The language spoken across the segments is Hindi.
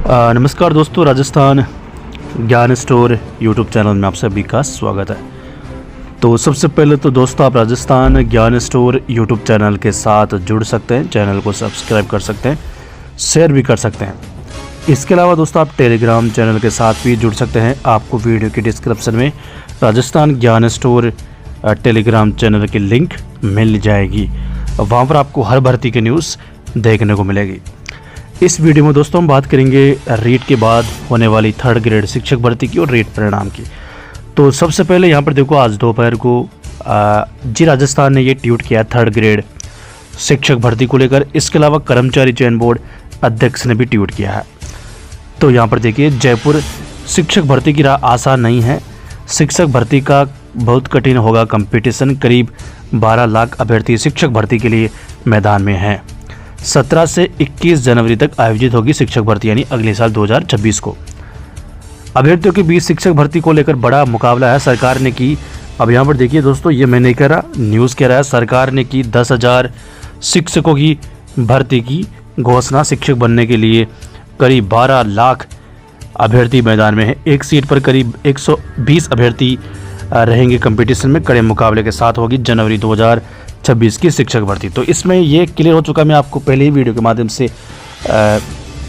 नमस्कार दोस्तों, राजस्थान ज्ञान स्टोर यूट्यूब चैनल में आप सभी का स्वागत है। तो सबसे पहले तो दोस्तों, आप राजस्थान ज्ञान स्टोर यूट्यूब चैनल के साथ जुड़ सकते हैं, चैनल को सब्सक्राइब कर सकते हैं, शेयर भी कर सकते हैं। इसके अलावा दोस्तों, आप टेलीग्राम चैनल के साथ भी जुड़ सकते हैं। आपको वीडियो के डिस्क्रिप्शन में राजस्थान ज्ञान स्टोर टेलीग्राम चैनल की लिंक मिल जाएगी। वहाँ पर आपको हर भर्ती की न्यूज़ देखने को मिलेगी। इस वीडियो में दोस्तों हम बात करेंगे रीट के बाद होने वाली 3rd ग्रेड शिक्षक भर्ती की और रीट परिणाम की। तो सबसे पहले यहाँ पर देखो, आज दोपहर को जी राजस्थान ने ये ट्वीट किया 3rd ग्रेड शिक्षक भर्ती को लेकर। इसके अलावा कर्मचारी चयन बोर्ड अध्यक्ष ने भी ट्वीट किया है। तो यहाँ पर देखिए, जयपुर शिक्षक भर्ती की राह आसान नहीं है, शिक्षक भर्ती का बहुत कठिन होगा कंपटीशन। करीब 12 लाख अभ्यर्थी शिक्षक भर्ती के लिए मैदान में हैं। 17 से 21 जनवरी तक आयोजित होगी शिक्षक भर्ती, यानी अगले साल 2026 को। अभ्यर्थियों के बीच शिक्षक भर्ती को लेकर बड़ा मुकाबला है। सरकार ने की, अब यहाँ पर देखिए दोस्तों, ये मैं नहीं कह रहा, न्यूज़ कह रहा है, सरकार ने की 10,000 शिक्षकों की भर्ती की घोषणा। शिक्षक बनने के लिए करीब 12 लाख अभ्यर्थी मैदान में है। एक सीट पर करीब 120 अभ्यर्थी रहेंगे। कंपटीशन में कड़े मुकाबले के साथ होगी जनवरी 2026 की शिक्षक भर्ती। तो इसमें ये क्लियर हो चुका, मैं आपको पहले ही वीडियो के माध्यम से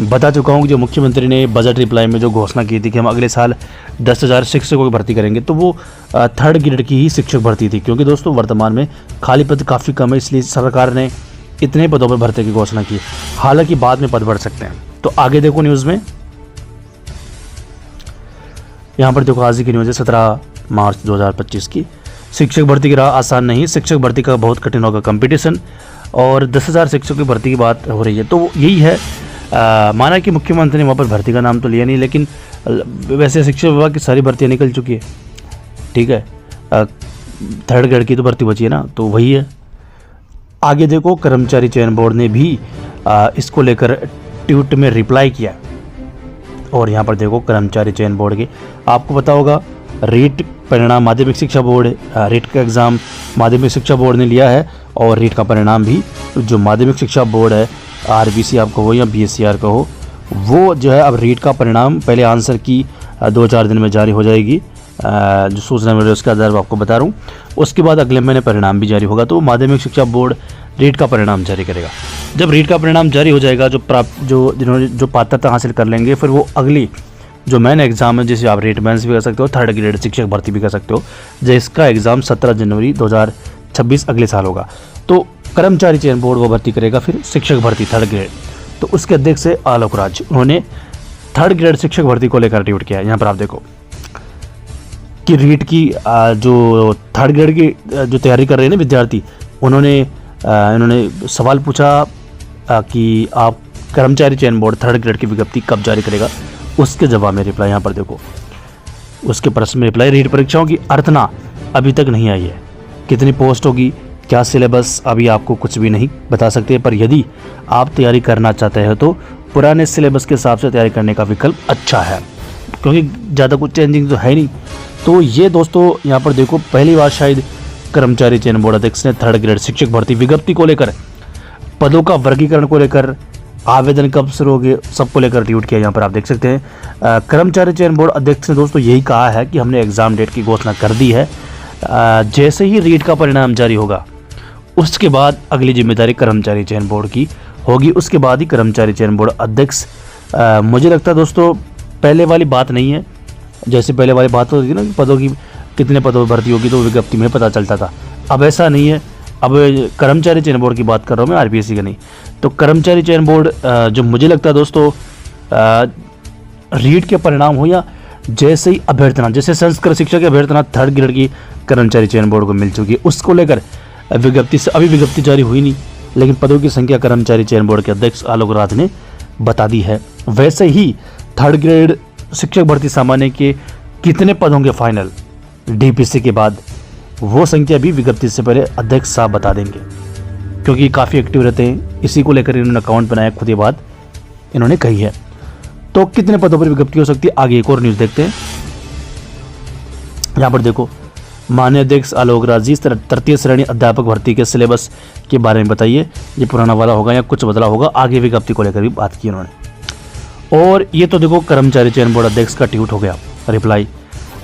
बता चुका हूँ कि जो मुख्यमंत्री ने बजट रिप्लाई में जो घोषणा की थी कि हम अगले साल 10,000 शिक्षकों की भर्ती करेंगे, तो वो 3rd ग्रेड की ही शिक्षक भर्ती थी। क्योंकि दोस्तों वर्तमान में खाली पद काफ़ी कम है, इसलिए सरकार ने इतने पदों पर भर्ती की घोषणा की। हालांकि बाद में पद बढ़ सकते हैं। तो आगे देखो न्यूज़ में, यहाँ पर देखो आज ही की न्यूज़ है 17 मार्च 2025 की। शिक्षक भर्ती की राह आसान नहीं, शिक्षक भर्ती का बहुत कठिन होगा कंपटीशन। और 10,000 शिक्षकों की भर्ती की बात हो रही है। तो यही है, माना कि मुख्यमंत्री ने वहाँ पर भर्ती का नाम तो लिया नहीं, लेकिन वैसे शिक्षा विभाग की सारी भर्तियाँ निकल चुकी है। ठीक है, 3rd ग्रेड की तो भर्ती बची है ना, तो वही है। आगे देखो, कर्मचारी चयन बोर्ड ने भी इसको लेकर ट्वीट में रिप्लाई किया। और यहाँ पर देखो, कर्मचारी चयन बोर्ड के, आपको पता होगा रीट परिणाम माध्यमिक शिक्षा बोर्ड, रीट का एग्ज़ाम माध्यमिक शिक्षा बोर्ड ने लिया है। और रीट का परिणाम भी जो माध्यमिक शिक्षा बोर्ड है, RBC आप कहो या BSCR कहो, वो जो है अब रीट का परिणाम पहले आंसर की 2-4 दिन में जारी हो जाएगी। जो सूचना मिल रही है उसके आधार पर आपको बता रहा हूँ। उसके बाद अगले महीने परिणाम भी जारी होगा। तो माध्यमिक शिक्षा बोर्ड रीट का परिणाम जारी करेगा। जब रीट का परिणाम जारी हो जाएगा, जिन्होंने जो पात्रता हासिल कर लेंगे, फिर वो अगली जो मेन एग्ज़ाम है, जिसे आप रीट मेंस भी कर सकते हो, 3rd ग्रेड शिक्षक भर्ती भी कर सकते हो, जिसका एग्ज़ाम 17 जनवरी 2026 अगले साल होगा। तो कर्मचारी चयन बोर्ड वो भर्ती करेगा फिर शिक्षक भर्ती 3rd ग्रेड। तो उसके अध्यक्ष है आलोक राज, उन्होंने 3rd ग्रेड शिक्षक भर्ती को लेकर ट्वीट किया। यहाँ पर आप देखो कि रीट की जो 3rd ग्रेड की जो तैयारी कर रहे हैं ना विद्यार्थी, इन्होंने सवाल पूछा कि आप कर्मचारी चयन बोर्ड 3rd ग्रेड की विज्ञप्ति कब जारी करेगा। उसके जवाब में रिप्लाई, यहाँ पर देखो, उसके प्रश्न में रिप्लाई, रीट परीक्षाओं की अर्थना अभी तक नहीं आई है। कितनी पोस्ट होगी, क्या सिलेबस, अभी आपको कुछ भी नहीं बता सकते। पर यदि आप तैयारी करना चाहते हैं तो पुराने सिलेबस के हिसाब से तैयारी करने का विकल्प अच्छा है, क्योंकि ज़्यादा कुछ चेंजिंग तो है नहीं। तो ये दोस्तों यहाँ पर देखो, पहली बार शायद कर्मचारी चयन बोर्ड अध्यक्ष ने 3rd ग्रेड शिक्षक भर्ती विज्ञप्ति को लेकर, पदों का वर्गीकरण को लेकर, आवेदन कब शुरू होंगे, सबको लेकर ट्वीट किया। यहाँ पर आप देख सकते हैं कर्मचारी चयन बोर्ड अध्यक्ष ने दोस्तों यही कहा है कि हमने एग्ज़ाम डेट की घोषणा कर दी है। जैसे ही रीट का परिणाम जारी होगा, उसके बाद अगली जिम्मेदारी कर्मचारी चयन बोर्ड की होगी। उसके बाद ही कर्मचारी चयन बोर्ड अध्यक्ष, मुझे लगता है दोस्तों पहले वाली बात नहीं है। जैसे पहले वाली बात होती थी ना, पदों की कितने पदों पर भर्ती होगी तो विज्ञप्ति में पता चलता था, अब ऐसा नहीं है। अब कर्मचारी चयन बोर्ड की बात कर रहा हूँ मैं, RBC का नहीं। तो कर्मचारी चयन बोर्ड जो मुझे लगता है दोस्तों, रीट के परिणाम हो या जैसे ही अभ्यर्थना, जैसे संस्कृत शिक्षा की अभ्यर्थना 3rd ग्रेड की कर्मचारी चयन बोर्ड को मिल चुकी है, उसको लेकर विज्ञप्ति से अभी विज्ञप्ति जारी हुई नहीं, लेकिन पदों की संख्या कर्मचारी चयन बोर्ड के अध्यक्ष आलोक राज ने बता दी है। वैसे ही 3rd ग्रेड शिक्षक भर्ती सामान्य के कितने पद होंगे फाइनल DPC के बाद, वो संख्या भी विज्ञप्ति से पहले अध्यक्ष साहब बता देंगे, क्योंकि काफ़ी एक्टिव रहते हैं। इसी को लेकर इन्होंने अकाउंट बनाया, खुद ये बात इन्होंने कही है। तो कितने पदों पर विज्ञप्ति हो सकती है, आगे एक और न्यूज़ देखते हैं। यहाँ पर देखो, माननीय अध्यक्ष आलोक राज जी, 3य श्रेणी अध्यापक भर्ती के सिलेबस के बारे में बताइए, ये पुराना वाला होगा या कुछ बदला होगा। आगे विज्ञप्ति को लेकर भी बात की उन्होंने। और ये तो देखो कर्मचारी चयन बोर्ड अध्यक्ष का ट्वीट हो गया रिप्लाई।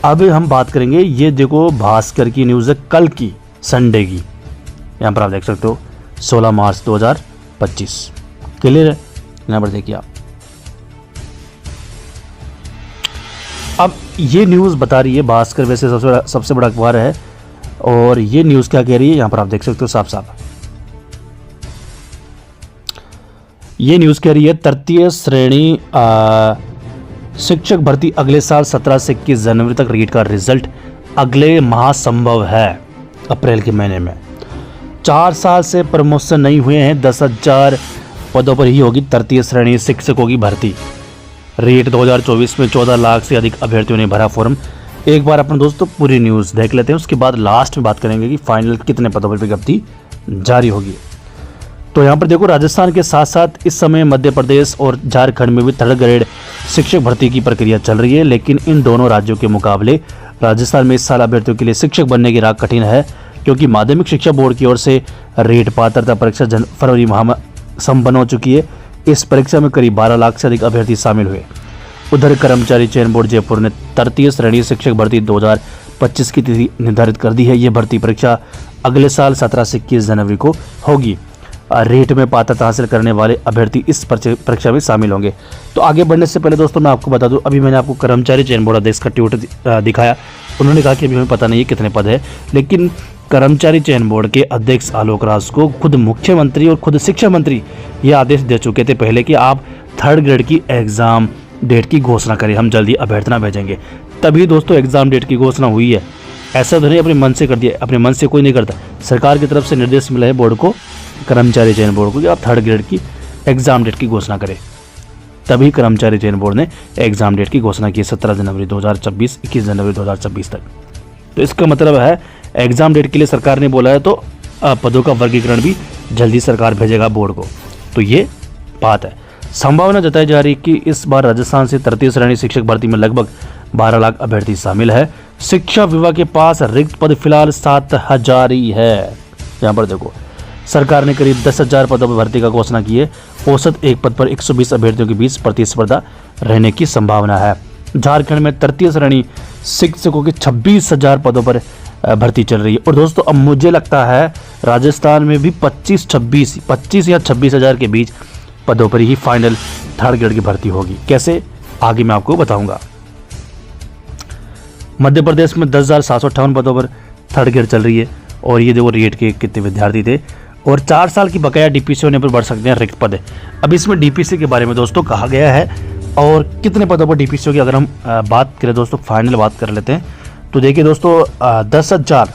अब हम बात करेंगे, ये देखो भास्कर की न्यूज़ है कल की, संडे की, यहाँ पर आप देख सकते हो 16 मार्च 2025। क्लियर है, यहाँ पर देखिए आप। अब ये न्यूज़ बता रही है, भास्कर वैसे सबसे बड़ा अखबार है, और ये न्यूज़ क्या कह रही है यहाँ पर आप देख सकते हो साफ साफ। ये न्यूज़ कह रही है तृतीय श्रेणी शिक्षक भर्ती अगले साल 17 से 21 जनवरी तक रीट का रिजल्ट अगले माह संभव है, अप्रैल के महीने में। 4 साल से प्रमोशन नहीं हुए हैं, 10,000 पदों पर ही होगी तृतीय श्रेणी शिक्षकों की भर्ती। रेट 2024 में 14 लाख से अधिक अभ्यर्थियों ने भरा फॉर्म। एक बार अपने दोस्तों पूरी न्यूज़ देख लेते हैं, उसके बाद लास्ट में बात करेंगे कि फाइनल कितने पदों पर विज्ञप्ति जारी होगी। तो यहाँ पर देखो, राजस्थान के साथ साथ इस समय मध्य प्रदेश और झारखंड में भी 3rd ग्रेड शिक्षक भर्ती की प्रक्रिया चल रही है, लेकिन इन दोनों राज्यों के मुकाबले राजस्थान में इस साल अभ्यर्थियों के लिए शिक्षक बनने की राह कठिन है, क्योंकि माध्यमिक शिक्षा बोर्ड की ओर से रेट पात्रता परीक्षा फरवरी माह में संपन्न हो चुकी है। इस परीक्षा में करीब 12 लाख से अधिक अभ्यर्थी शामिल हुए। उधर कर्मचारी चयन बोर्ड जयपुर ने तृतीय श्रेणी शिक्षक भर्ती 2025 की तिथि निर्धारित कर दी है। ये भर्ती परीक्षा अगले साल 17 से 21 जनवरी को होगी। रेट में पात्रता हासिल करने वाले अभ्यर्थी इस परीक्षा में शामिल होंगे। तो आगे बढ़ने से पहले दोस्तों मैं आपको बता दूं, अभी मैंने आपको कर्मचारी चयन बोर्ड अध्यक्ष का ट्वीट दिखाया। उन्होंने कहा कि अभी हमें पता नहीं है कितने पद है, लेकिन कर्मचारी चयन बोर्ड के अध्यक्ष आलोक राज को खुद मुख्यमंत्री और खुद शिक्षा मंत्री ये आदेश दे चुके थे पहले कि आप 3rd ग्रेड की एग्ज़ाम डेट की घोषणा करें, हम जल्दी अभ्यर्थना भेजेंगे। तभी दोस्तों एग्ज़ाम डेट की घोषणा हुई है, ऐसा तो नहीं अपने मन से कर दिया। अपने मन से कोई नहीं करता, सरकार की तरफ से निर्देश मिला है बोर्ड को, कर्मचारी चयन बोर्ड को, कि आप 3rd ग्रेड की एग्ज़ाम डेट की घोषणा करें। तभी कर्मचारी चयन बोर्ड ने एग्ज़ाम डेट की घोषणा की 17 जनवरी 2026, 21 जनवरी 2026 तक। तो इसका मतलब है एग्ज़ाम डेट के लिए सरकार ने बोला है, तो पदों का वर्गीकरण भी जल्दी सरकार भेजेगा बोर्ड को। तो ये बात है। संभावना जताई जा रही है कि इस बार राजस्थान से तृतीय श्रेणी शिक्षक भर्ती में लगभग 12 लाख अभ्यर्थी शामिल है। शिक्षा विभाग के पास रिक्त पद फिलहाल 7,000 ही है। यहाँ पर देखो, सरकार ने करीब 10,000 पदों पर भर्ती का घोषणा की है। औसत एक पद पर 120 अभ्यर्थियों के बीच प्रतिस्पर्धा रहने की संभावना है। झारखंड में तृतीय श्रेणी शिक्षकों के 26,000 पदों पर भर्ती चल रही है। और दोस्तों अब मुझे लगता है राजस्थान में भी 25 या 26,000 के बीच पदों पर ही फाइनल 3rd ग्रेड की भर्ती होगी। कैसे, आगे मैं आपको बताऊंगा। मध्य प्रदेश में 10,758 पदों पर 3rd ग्रेड चल रही है, और ये देखो रेट के कितने विद्यार्थी थे, और 4 साल की बकाया डीपीसी होने पर बढ़ सकते हैं रिक्त पद। अब इसमें डीपीसी के बारे में दोस्तों कहा गया है, और कितने पदों पर डीपीसी होगी अगर हम बात करें दोस्तों, फाइनल बात कर लेते हैं। तो देखिए दोस्तों, 10,000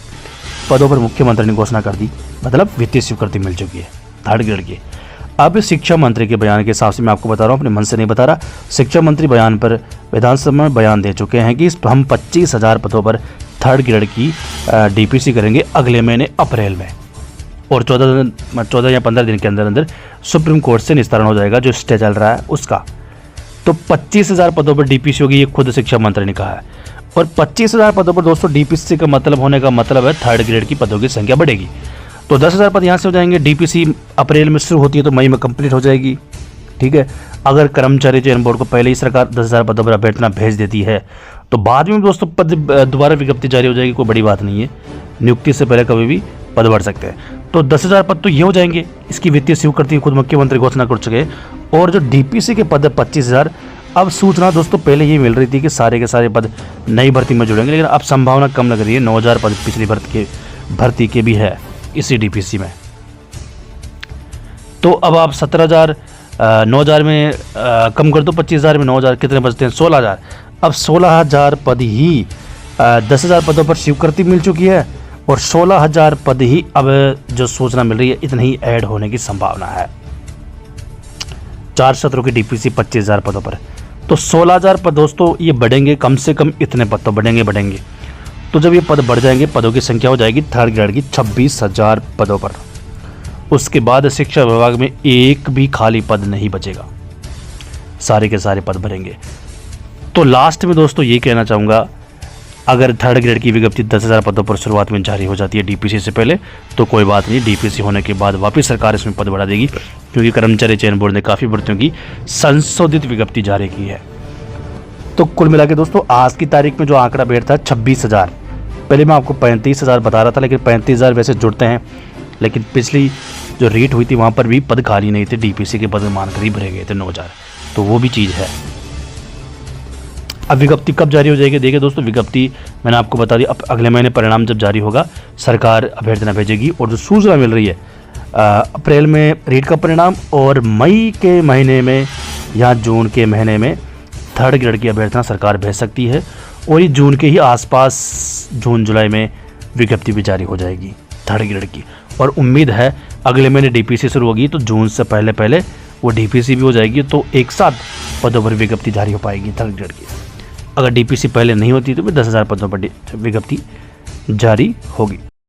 पदों पर मुख्यमंत्री ने घोषणा कर दी, मतलब वित्तीय स्वीकृति मिल चुकी है 3rd ग्रेड की। अब शिक्षा मंत्री के बयान के हिसाब से मैं आपको बता रहा हूँ, अपने मन से नहीं बता रहा। शिक्षा मंत्री बयान पर विधानसभा में बयान दे चुके हैं कि हम 25,000 पदों पर 3rd ग्रेड की डीपीसी करेंगे अगले महीने अप्रैल में, और 14 या 15 दिन के अंदर अंदर सुप्रीम कोर्ट से निस्तारण हो जाएगा जो स्टे चल रहा है उसका। तो 25,000 पदों पर डीपीसी होगी, ये खुद शिक्षा मंत्री ने कहा है। और 25,000 पदों पर दोस्तों डीपीसी का मतलब होने का मतलब है 3rd ग्रेड की पदों की संख्या बढ़ेगी। तो 10,000 पद यहाँ से हो जाएंगे। डीपीसी अप्रैल में शुरू होती है तो मई में कंप्लीट हो जाएगी, ठीक है। अगर कर्मचारी चयन बोर्ड को पहले ही सरकार 10,000 पदों पर अभ्यर्थना भेज देती है तो बाद में दोस्तों पद दोबारा विज्ञप्ति जारी हो जाएगी, कोई बड़ी बात नहीं है। नियुक्ति से पहले कभी भी पद बढ़ सकते हैं। तो 10,000 पद तो ये हो जाएंगे। इसकी वित्तीय स्वीकृति खुद मुख्यमंत्री घोषणा कर चुके हैं। और जो डीपीसी के पद है 25,000, अब सूचना दोस्तों पहले ये मिल रही थी कि सारे के सारे पद नई भर्ती में जुड़ेंगे, लेकिन अब संभावना कम लग रही है। 9,000 पद पिछली भर्ती के भी है इसी डीपीसी में। तो अब आप 17,000 9,000 में कम कर दो, 25,000 में 9,000 कितने बचते हैं? 16,000। अब 16,000 पद ही 10,000 पदों पर स्वीकृति मिल चुकी है, और 16,000 पद ही अब जो सूचना मिल रही है इतनी ही ऐड होने की संभावना है। 4 सत्रों की डीपीसी 25,000 पदों पर, तो 16,000 पद दोस्तों ये बढ़ेंगे, कम से कम इतने पद तो बढ़ेंगे। तो जब ये पद बढ़ जाएंगे, पदों की संख्या हो जाएगी 3rd ग्रेड की 26,000 पदों पर। उसके बाद शिक्षा विभाग में एक भी खाली पद नहीं बचेगा, सारे के सारे पद भरेंगे। तो लास्ट में दोस्तों ये कहना चाहूँगा अगर थर्ड ग्रेड की विज्ञप्ति 10,000 पदों पर शुरुआत में जारी हो जाती है डीपीसी से पहले, तो कोई बात नहीं, डीपीसी होने के बाद वापस सरकार इसमें पद बढ़ा देगी, क्योंकि कर्मचारी चयन बोर्ड ने काफ़ी भर्तियों की संशोधित विज्ञप्ति जारी की है। तो कुल मिला के दोस्तों आज की तारीख में जो आंकड़ा बैठता है 26,000, पहले मैं आपको 35,000 बता रहा था, लेकिन 35,000 वैसे जुड़ते हैं, लेकिन पिछली जो रेट हुई थी वहाँ पर भी पद खाली नहीं थे, डीपीसी के पद मान करीब रह गए थे 9,000, तो वो भी चीज़ है। अब विज्ञप्ति कब जारी हो जाएगी? देखिए दोस्तों, विज्ञप्ति मैंने आपको बता दी, अब अगले महीने परिणाम जब जारी होगा सरकार अभ्यर्थना भेजेगी, और जो सूचना मिल रही है अप्रैल में रीट का परिणाम, और मई के महीने में या जून के महीने में थर्ड ग्रेड की अभ्यर्थना सरकार भेज सकती है, और ये जून के ही आसपास जून जुलाई में विज्ञप्ति भी जारी हो जाएगी थर्ड ग्रेड की। और उम्मीद है अगले महीने डीपीसी शुरू होगी तो जून से पहले पहले वो डीपीसी भी हो जाएगी, तो एक साथ पदों पर विज्ञप्ति जारी हो पाएगी थर्ड ग्रेड की। अगर डीपीसी पहले नहीं होती तो भी 10,000 पदों पर विज्ञप्ति जारी होगी।